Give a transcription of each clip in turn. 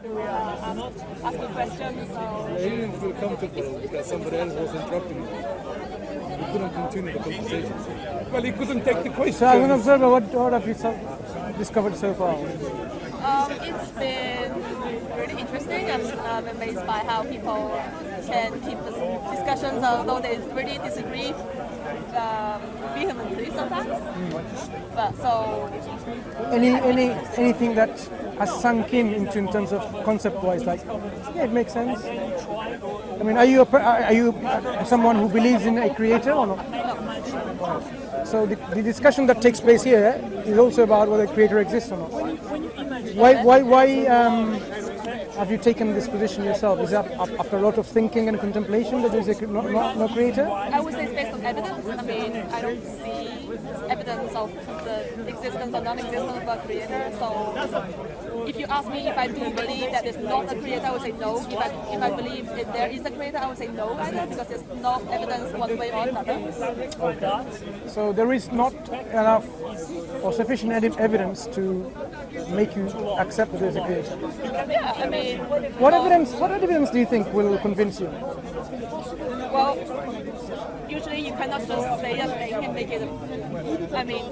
asking questions. So He didn't feel comfortable because somebody else was interrupting him. He couldn't continue the conversation. Well, he couldn't take the question. So, as an observer, what have you discovered so far? it's been really interesting. I'm amazed by how people can keep discussions, although they really disagree vehemently sometimes. But so Anything that has sunk in terms of concept-wise, like, yeah, it makes sense. I mean, are you someone who believes in a creator or not? So the discussion that takes place here is also about whether a creator exists or not. Why have you taken this position yourself? Is that after a lot of thinking and contemplation that there is no creator? I would say it's based on evidence. I mean, I don't see evidence of the existence or non-existence of a creator. So if you ask me if I do believe that there's not a creator, I would say no. If I believe that there is a creator, I would say no either, because there's no evidence one way or another. So there is not enough or sufficient evidence to make you accept that there's a creator. Yeah, I mean, What evidence do you think will convince you? well, usually you cannot just say a thing and make it. I mean,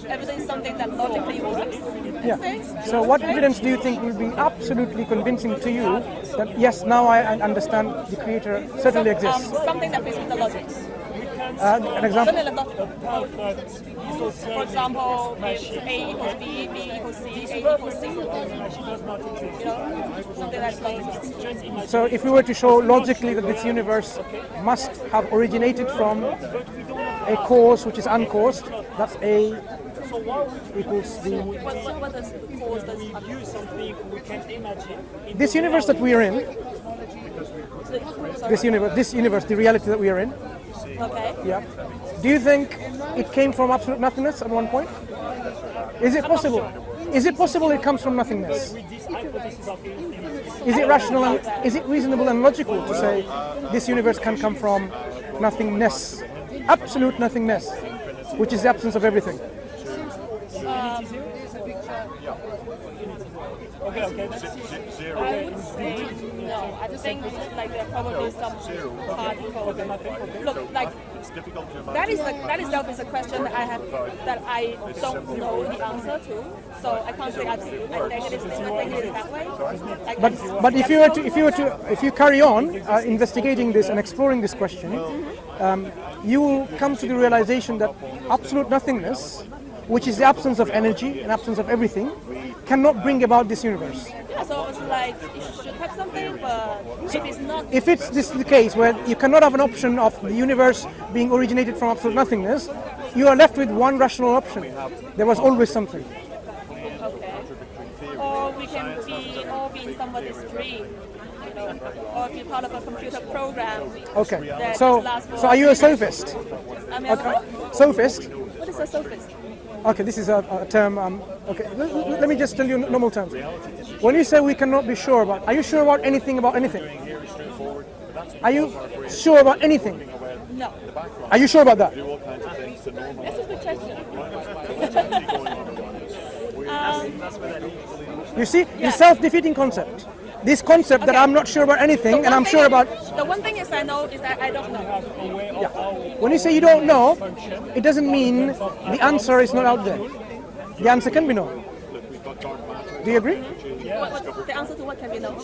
evidence is something that logically works. Yeah. So what evidence do you think will be absolutely convincing to you that yes, now I understand the creator certainly exists? Something that fits with the logic. An example? For example, if A equals B, B equals C, A equals C. You know, something that's logical. So if we were to show logically that this universe must have originated from a cause which is uncaused, that's A equals B. What does cause This universe that we are in, this universe, the reality that we are in, Okay. yeah. Do you think it came from absolute nothingness at one point? Is it possible? Is it possible it comes from nothingness? Is it rational and is it reasonable and logical to say this universe can come from nothingness, absolute nothingness, which is the absence of everything? I would say no. I think like there are probably some particles. Look, like that itself is a question that I don't know the answer to. So I can't say I think it is that way. Like, But if you carry on investigating this and exploring this question, you will come to the realization that absolute nothingness, which is the absence of energy and absence of everything, cannot bring about this universe. Yeah, so it's like it should have something, but if it's not... If this is the case, where you cannot have an option of the universe being originated from absolute nothingness, you are left with one rational option. There was always something. Okay. Or we can all be in somebody's dream, you know, or be part of a computer program. Okay. So are you a sophist? I mean, Sophist? what is a sophist? Okay, this is a term. Okay, let me just tell you in normal terms. When you say we cannot be sure about, are you sure about anything? Are you sure about anything? No. Are you sure about that? That's a good question. You see, it's self-defeating concept. This concept that I'm not sure about anything and I'm sure about... The one thing is I know is that I don't know. Yeah. When you say you don't know, it doesn't mean the answer is not out there. The answer can be no. Do you agree? The answer to what can be no?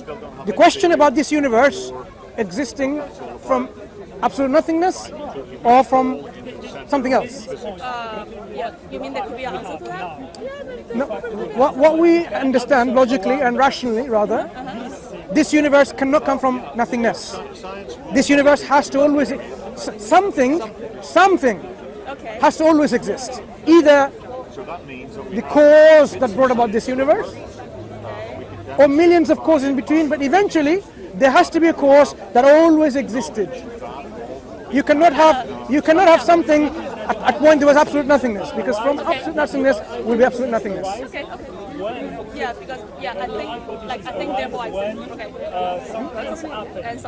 The question about this universe existing from absolute nothingness or from something else. Yeah. You mean there could be an answer to that? Yeah. No. What we understand logically and rationally, rather, this universe cannot come from nothingness. This universe has to always something Okay. has to always exist. Either the cause that brought about this universe, or millions of causes in between, but eventually there has to be a cause that always existed. You cannot have something at point there was absolute nothingness, because from absolute nothingness will be absolute nothingness. Okay. Yeah, because I think therefore I said okay. And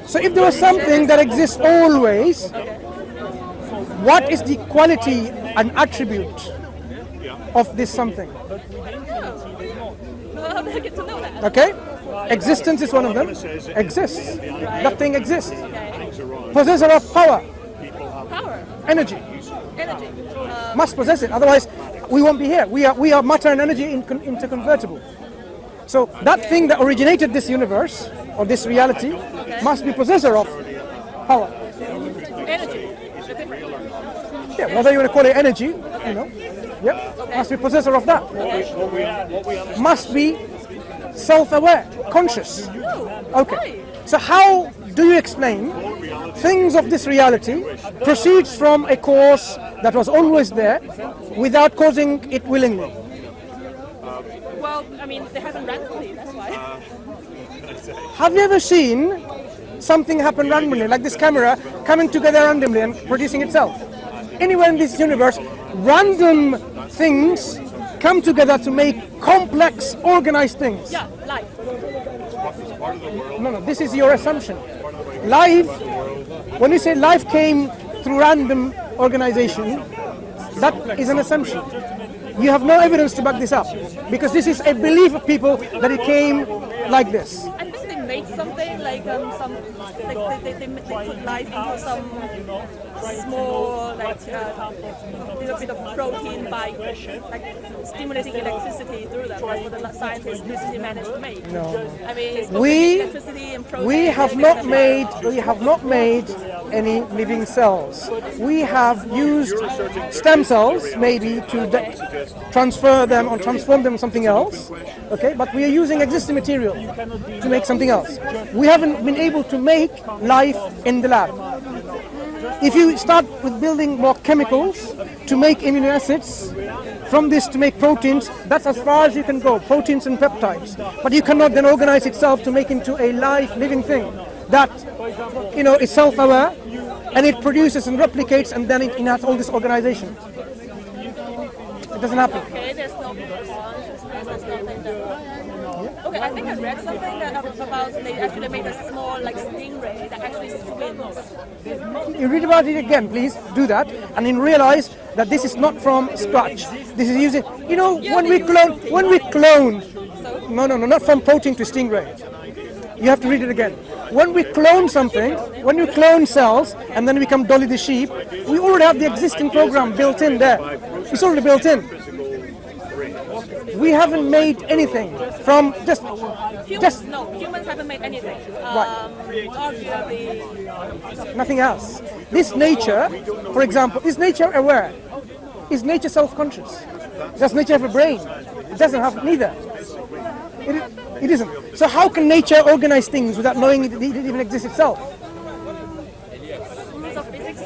So if there was something that exists always, what is the quality and attribute of this something? how to get to know that. Okay? Existence is one of them. Exists. That thing exists. Okay. Possessor of power, Power, energy. energy. Must possess it, otherwise we won't be here. We are matter and energy interconvertible. So that thing that originated this universe or this reality must be possessor of power. Energy. The different. Yeah, whether you want to call it energy, you know, yep, must be possessor of that. Must be self-aware, conscious. Okay. So how do you explain things of this reality proceeds from a cause that was always there without causing it willingly? Well, I mean, they happen randomly, that's why. Have you ever seen something happen randomly, like this camera coming together randomly and producing itself? Anywhere in this universe, random things come together to make complex, organized things. Yeah, life. No, this is your assumption. Life, when you say life came through random organization, that is an assumption. You have no evidence to back this up, because this is a belief of people that it came like this. I think they made something like some, like they put life into some small, like little bit of protein by like stimulating electricity through them. That's what the scientists recently managed to make. No. I mean, it's electricity and protein. We have not made any living cells. We have used stem cells maybe to transfer them or transform them into something else. Okay, but we are using existing material to make something else. We haven't been able to make life in the lab. If you start with building more chemicals to make amino acids, from this to make proteins, that's as far as you can go, proteins and peptides. But you cannot then organize itself to make into a life, living thing that, you know, is self-aware and it produces and replicates and then it has all this organization. It doesn't happen. Okay, there's no consciousness, there's nothing that... Okay, I think I read something that about they actually made a small like stingray that actually swims. You read about it again, please do that, and then realize that this is not from scratch. This is using, you know, when we clone, no, not from protein to stingray. You have to read it again. When we clone something, when we clone cells, and then we become Dolly the sheep, we already have the existing program built in there. It's already built in. We haven't made anything from humans haven't made anything. Arguably, nothing else. This nature, for example, is nature aware? Is nature self-conscious? Does nature have a brain? It doesn't have neither. It isn't. So how can nature organize things without knowing it even exists itself? rules of physics.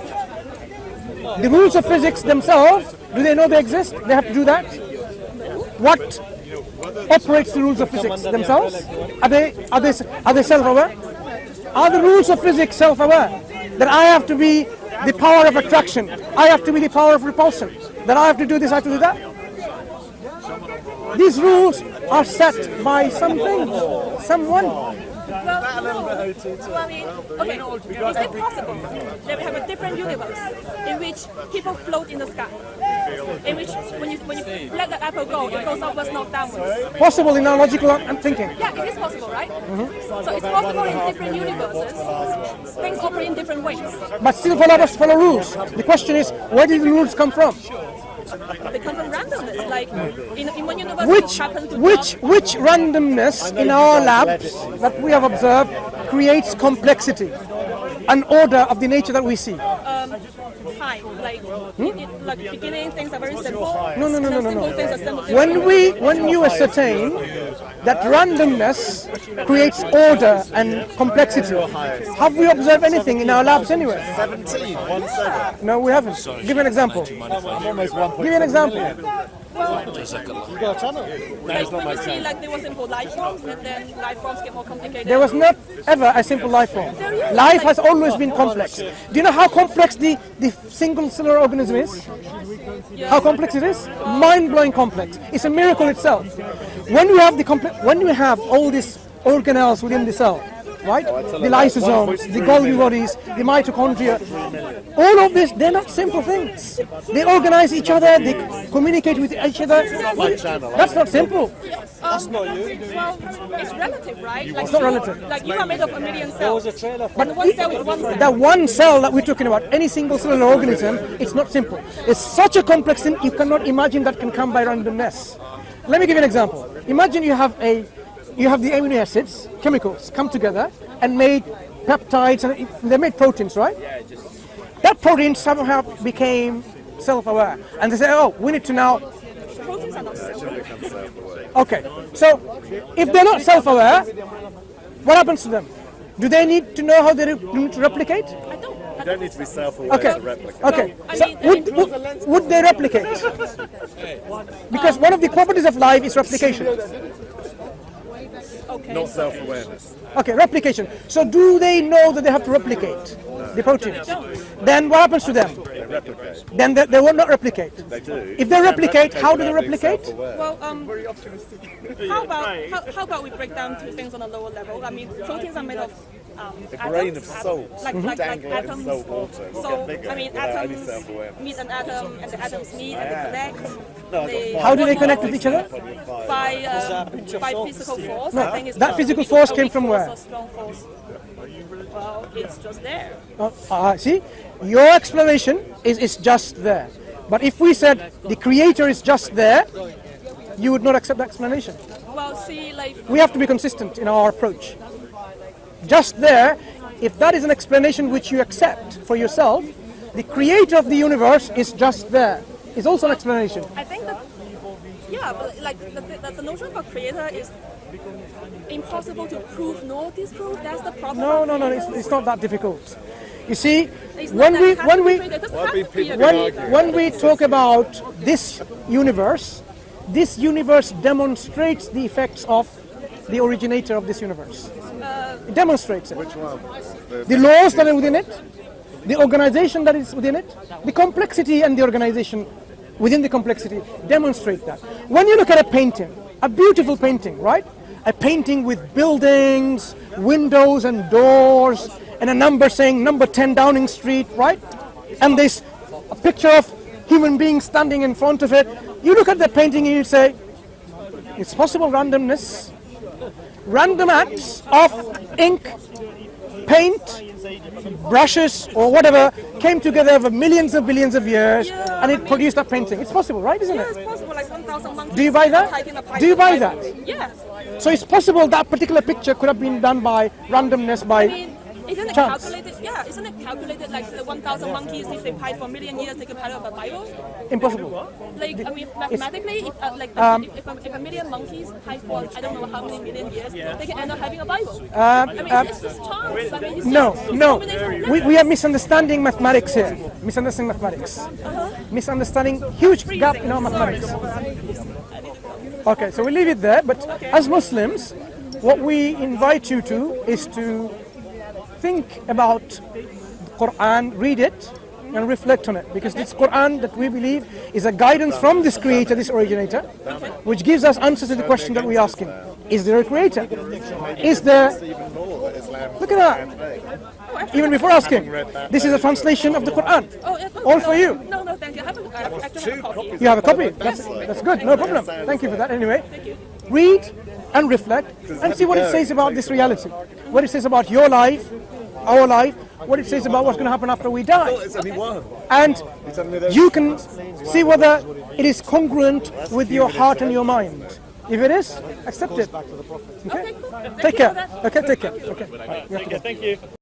The rules of physics themselves, do they know they exist? They have to do that? What operates the rules of physics themselves? Are they self-aware? Are the rules of physics self-aware? That I have to be the power of attraction, I have to be the power of repulsion, that I have to do this, I have to do that? These rules are set by something, someone. Well, no. So, I mean, okay, is it possible that we have a different universe in which people float in the sky? In which, when you let the apple go, it goes upwards, not downwards? Possible in our logical thinking. Yeah, it is possible, right? So it's possible in different universes. Things operate in different ways. But still follow rules. The question is, where did the rules come from? They come from randomness. Like in one universe, which randomness in our labs that we have observed creates complexity, an order of the nature that we see? Time, like beginning things are very simple. No. Simple things are simple. When you ascertain that randomness creates order and complexity, have we observed anything in our labs anywhere? 17. No, we haven't. Give me an example. Give me an example. Well, when you see like there was simple life forms, and then life forms get more complicated. There was not ever a simple life form. Life has always been complex. Do you know how complex the single cellular organism is? How complex it is? Mind-blowing complex. It's a miracle itself. When we have all these organelles within the cell, right? The lysosomes, the Golgi bodies, the mitochondria. All of this, they're not simple things. They organize each other, they communicate with each other. That's not simple. That's not you. Well, it's relative, right? Like It's not relative. Like you are made of a million cells. But one cell is one cell. That one cell that we're talking about, any single cellular organism, it's not simple. It's such a complex thing, you cannot imagine that can come by randomness. Let me give you an example. Imagine you have the amino acids, chemicals, come together and made peptides, and they made proteins, right? That protein somehow became self-aware. And they say, oh, we need to now... Proteins are not self-aware. Okay, so if they're not self-aware, what happens to them? Do they need to know how they need to replicate? I don't. You don't need to be self-aware to replicate. Okay. So would they replicate? Because one of the properties of life is replication. Okay. Not self-awareness. Okay, replication. So do they know that they have to replicate the proteins? Then what happens to them? They replicate. Then they will not replicate. They do. If they replicate, how do they replicate? Well, how about we break down two things on a lower level? I mean, proteins are made of A atoms, grain of salt like dangling in atoms. salt water will So get bigger I mean, without any atoms self-awareness. meet an atom, and the atoms meet and they connect. No, They- How do they connect with each other? By physical force. No, I think it's that just physical weak- force a came weak from force where? or strong force. Well, it's just there. See, your explanation is just there. But if we said the creator is just there, you would not accept that explanation. Well, see, like We have to be consistent in our approach. Just there, if that is an explanation which you accept for yourself, the creator of the universe is just there. It's also an explanation. I think that, yeah, but like the notion of a creator is impossible to prove nor disprove. That's the problem. No, it's not that difficult. You see, It's not when that we it has when to be we created. It doesn't Why have be to be a people creator. when we talk about this universe demonstrates the effects of the originator of this universe. It demonstrates it. Which one? The laws that are within it, the organization that is within it, the complexity and the organization within the complexity demonstrate that. When you look at a painting, a beautiful painting, right? A painting with buildings, windows and doors, and a number saying number 10 Downing Street, right? And there's a picture of human beings standing in front of it. You look at the painting and you say, it's possible randomness. Random acts of ink, paint, brushes, or whatever came together over millions and billions of years, Yeah, and it produced that painting. It's possible, right? Isn't Yeah, it? it's possible. Like 1,000 monkeys. Do you buy that? hiking a Do you buy python. that? Yeah. So it's possible that particular picture could have been done by randomness, I by mean, isn't it chance. calculated? Yeah, isn't it calculated like the 1,000 monkeys, if they hide for a million years, they could hide of a Bible? impossible. Like, I mean, mathematically, if a million monkeys hide for I don't know how many million years, they can end up having a Bible. I mean, it's just chance. I mean, it's No, just no. combination of We letters. are misunderstanding mathematics here. Misunderstanding mathematics. Misunderstanding huge gap in our mathematics. Okay, so we leave it there. But as Muslims, what we invite you to is to think about the Quran, read it, and reflect on it. Because this Quran that we believe is a guidance from this creator, this originator, which gives us answers to the question that we're asking. Is there a creator? Is there... Even more that Islam Look at that. Even before asking, this is a translation of the Quran. Oh, yeah, All for you. No, thank you. I actually have a copy. You have a copy. That's good. No problem. Thank you for that. Anyway, read and reflect and see what it says about this reality. What it says about your life, our life, what it says about what's going to happen after we die. It's only one. And You're telling me there's you can see whether it is congruent with your heart and your mind. If it is, accept it. Okay? Okay, cool. Thank Take you for care. that. Okay, take care. Okay. Bye. We have to go. Thank you.